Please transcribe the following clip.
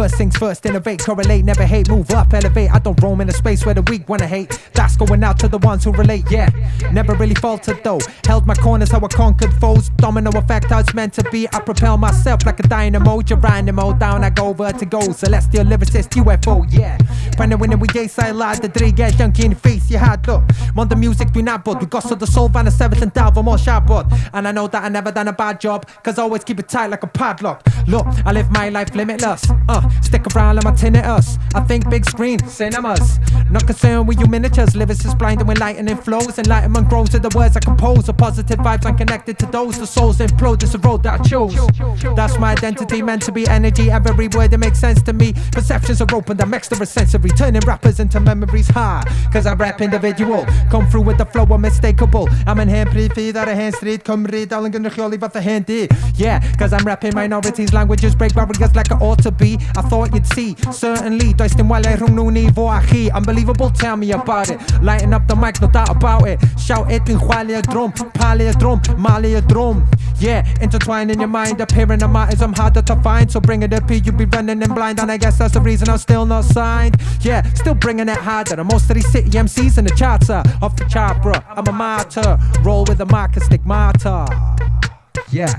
First things first, innovate, correlate, never hate, move up, elevate. I don't roam in a space where the weak wanna hate. That's going out to the ones who relate, yeah. Never really faltered though. Held my corners how I conquered foes. Domino effect how it's meant to be. I propel myself like a dynamo. Geronimo, down I go, vertigo. Celestial lyricist, UFO, yeah. When winning with Yesai lad, the Drigge, junkie in the face, you had look. Want the music we not but we got so the soul van a 7th album more sharp but. And I know that I never done a bad job, cause I always keep it tight like a padlock. Look, I live my life limitless. Stick around like my tinnitus. I think big screen, cinemas. Not concerned with you miniatures. Lyrics is blind and when lightning flows. Enlightenment grows in the words I compose. The positive vibes I'm connected to those. The souls implode, it's the road that I chose. That's my identity, meant to be energy. Every word that makes sense to me. Perceptions are open, I'm extrasensory. Turning rappers into memories high. Cause I rap individual. Come through with the flow unmistakable. I'm in hand pryd fydd ar y hen stryd Cymru dal yn gynrychioli fath a hen di. Yeah, cause I'm rapping minorities. Languages break barriers like it ought to be. I thought you'd see, certainly. Does dim wele rhwng nhw ni fo a chi. Unbelievable, tell me about it. Lighting up the mic, no doubt about it. Shout it, dwi'n chwalu y drum. Palu y drum, malu y drum. Yeah, intertwine in your mind. Appearing the matters I'm harder to find. So bring it up here, you'll be running in blind. And I guess that's the reason I'm still not signed. Yeah, still bringing it harder. And most of these city MCs in the charts are off the chart, bro. I'm a martyr. Roll with a marker, stigmata. Yeah.